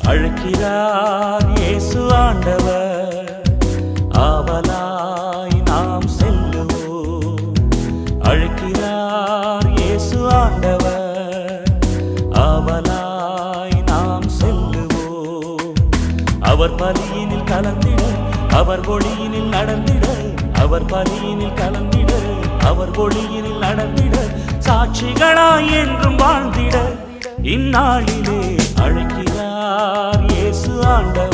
அழைக்கிறார் இயேசு ஆண்டவர், ஆவலாய் நாம் செல்லுவோம். அழைக்கிறார் இயேசு ஆண்டவர், ஆவலாய் நாம் செல்லுவோம். அவர் பலியினில் கலந்திட, அவர் ஒளியினில் நடந்திட, அவர் பலியினில் கலந்திட, அவர் ஒளியினில் நடந்திட, சாட்சிகளாய் என்றும் வாழ்ந்திட இந்நாளிலே அழைக்கிறார் இயேசு ஆண்டவர்.